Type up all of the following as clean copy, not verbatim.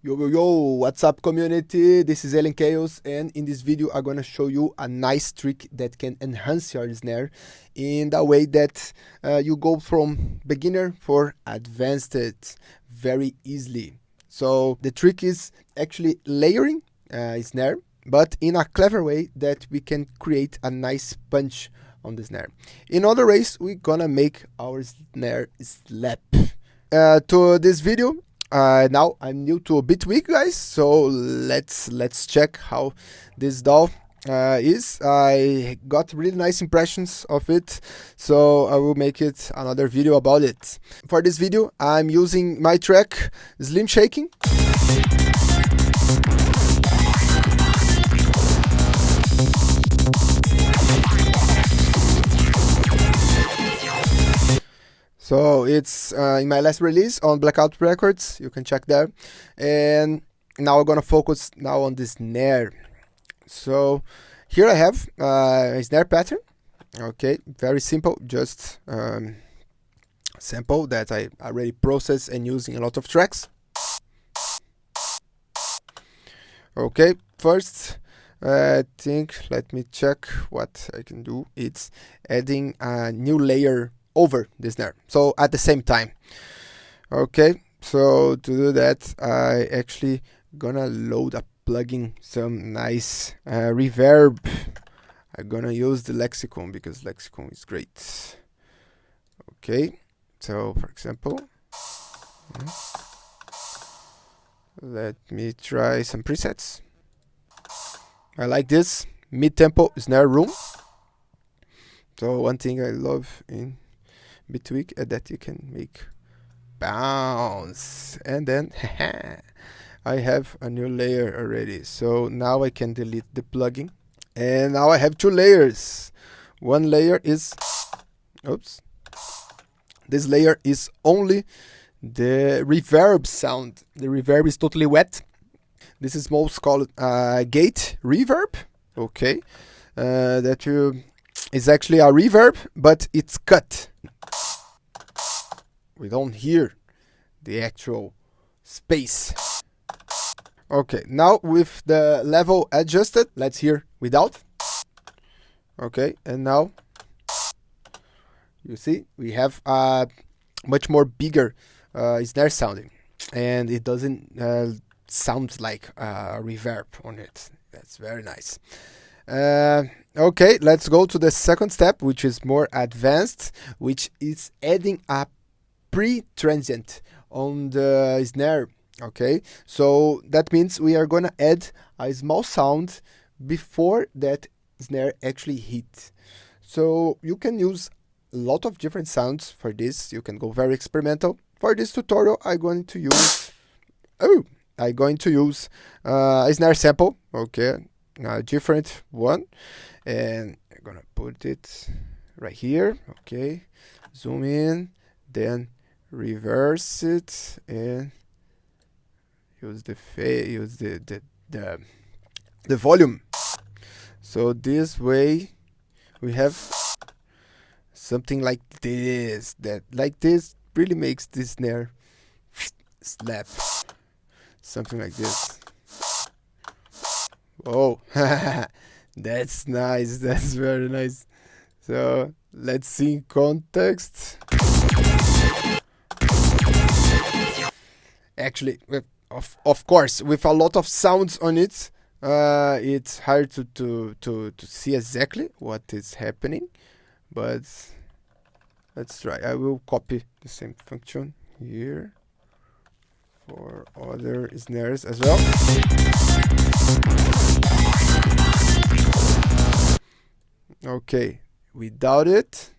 What's up, community? This is Alien Chaos, and in this video I'm gonna show you a nice trick that can enhance your snare in the way that you go from beginner for advanced very easily. So the trick is actually layering snare, but in a clever way that we can create a nice punch on the snare. In other ways, we're gonna make our snare slap. To this video, now I'm new to Bitwig, guys, so let's check how this DAW is. I got really nice impressions of it, so I will make it another video about it. For this video, I'm using my track Slim Shaking. So it's in my last release on Blackout Records, you can check there. And now I'm gonna focus now on the snare. So here I have a snare pattern. Okay, very simple, just sample that I already processed and using a lot of tracks. Okay, first I think, let me check what I can do. It's adding a new layer over the snare, so at the same time. Okay, so to do that, I actually gonna load a plugin, some nice reverb. I'm gonna use the Lexicon because Lexicon is great. Okay, so for example, let me try some presets. I like this mid-tempo snare room. So one thing I love in Bitwig that you can make bounce, and then I have a new layer already. So now I can delete the plugin, and now I have two layers. One layer is, oops, this layer is only the reverb sound. The reverb is totally wet. This is most called gate reverb. Okay, is actually a reverb, but it's cut. We don't hear the actual space. Okay, now with the level adjusted, let's hear without. Okay, and now you see we have a much more bigger snare sounding, and it doesn't sound like a reverb on it. That's very nice. Okay, let's go to the second step, which is more advanced, which is adding a pre-transient on the snare. Okay, so that means we are gonna add a small sound before that snare actually hit. So you can use a lot of different sounds for this. You can go very experimental. For this tutorial, I'm going to use a snare sample. Okay, a different one, and I'm gonna put it right here. Okay, zoom in, then reverse it, and use the volume. So this way we have something like this, this really makes this snare slap. Something like this. Oh, that's nice. That's very nice. So let's see context. Actually, of course, with a lot of sounds on it, it's hard to see exactly what is happening. But let's try. I will copy the same function here for other snares as well. Okay, without it.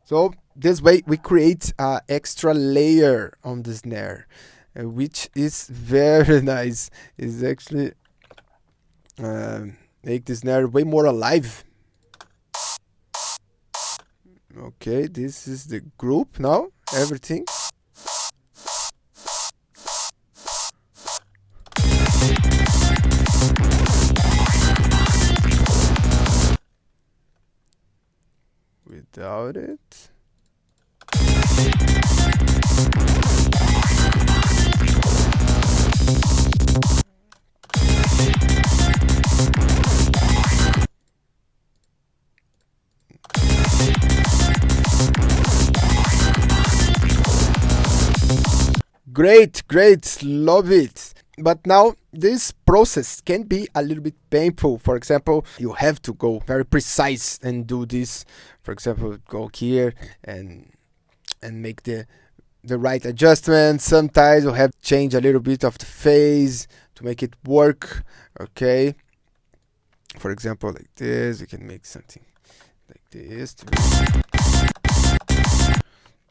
So this way we create an extra layer on the snare, which is very nice. It's actually make the snare way more alive. Okay, this is the group now, everything. without it. Great, great, love it. But now this process can be a little bit painful. For example, you have to go very precise and do this. For example, go here and make the right adjustments. Sometimes you have to change a little bit of the phase to make it work. Okay. For example, like this, you can make something like this.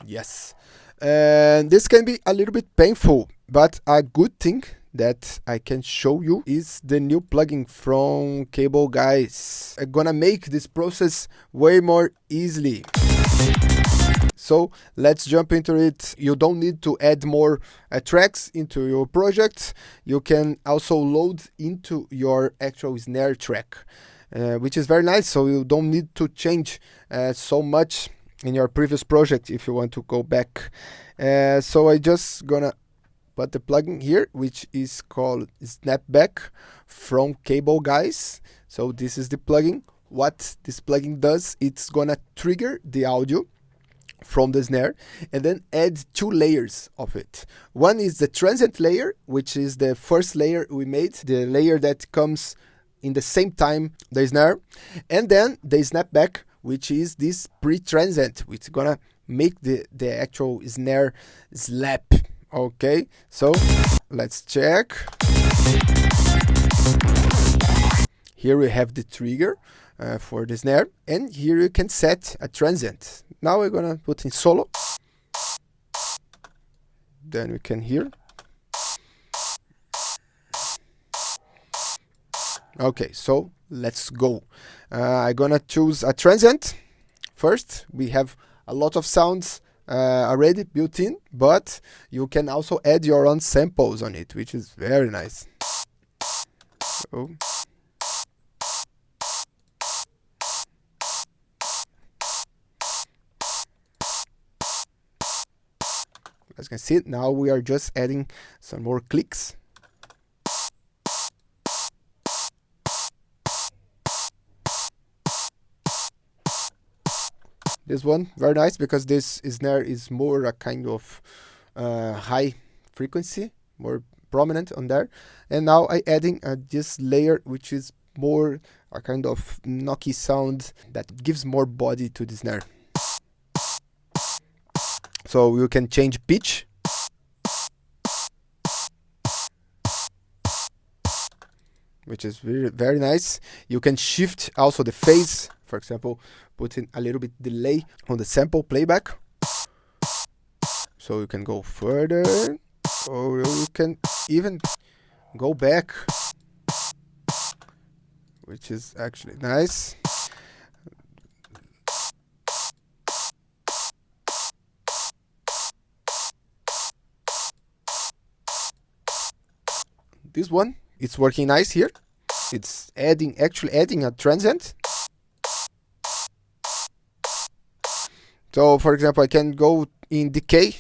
Yes. And this can be a little bit painful, but a good thing that I can show you is the new plugin from Cableways. I'm gonna make this process way more easily. So let's jump into it. You don't need to add more tracks into your project. You can also load into your actual snare track, which is very nice. So you don't need to change so much in your previous project if you want to go back. So I just gonna put the plugin here, which is called Slapback from Cableways. So this is the plugin. What this plugin does, it's gonna trigger the audio from the snare and then add two layers of it. One is the transient layer, which is the first layer we made, the layer that comes in the same time the snare, and then the snapback, which is this pre-transient, which is gonna make the actual snare slap. Okay, so let's check. Here we have the trigger for the snare, and here you can set a transient. Now we're gonna put in solo. Then we can hear. Okay, so let's go. I'm gonna choose a transient. First, we have a lot of sounds already built in, but you can also add your own samples on it, which is very nice. So, as you can see, now we are just adding some more clicks. This one, very nice, because this snare is more a kind of high frequency, more prominent on there. And now I adding this layer, which is more a kind of knocky sound that gives more body to the snare. So you can change pitch. Which is very, very nice. You can shift also the phase. For example, put in a little bit delay on the sample playback. So you can go further, or you can even go back, which is actually nice. This one, it's working nice here. It's actually adding a transient. So for example, I can go in decay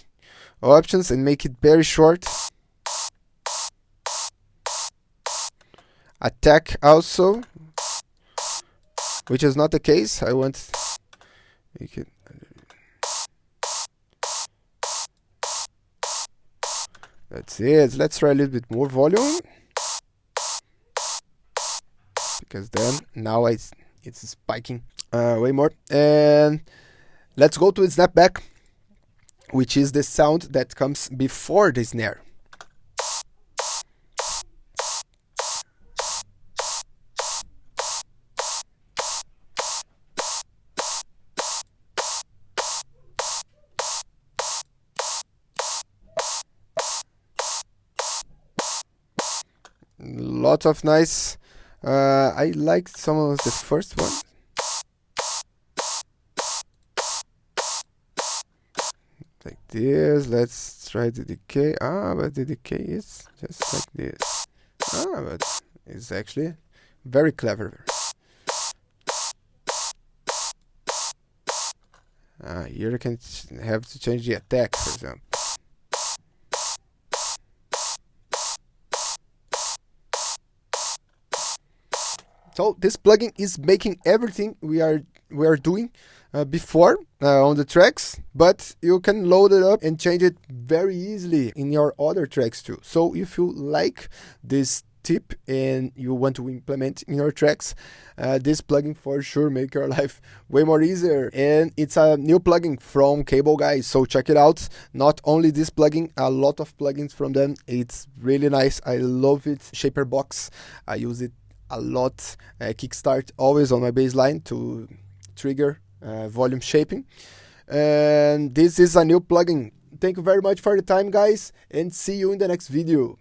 options and make it very short. Attack also, which is not the case. I want to make it. That's it. Let's try a little bit more volume, because then now it's spiking way more. And let's go to the snapback, which is the sound that comes before the snare. Lot of nice. I liked some of the first one. Like this. Let's try the decay. But the decay is just like this. But it's actually very clever. Here you can have to change the attack, for example. So this plugin is making everything we are doing before on the tracks, but you can load it up and change it very easily in your other tracks too. So if you like this tip and you want to implement in your tracks, this plugin for sure make your life way more easier. And it's a new plugin from Cableways, so check it out. Not only this plugin, a lot of plugins from them. It's really nice. I love it. Shaper box, I use it a lot. Kickstart always on my bass line to trigger volume shaping. And this is a new plugin. Thank you very much for the time, guys, and see you in the next video.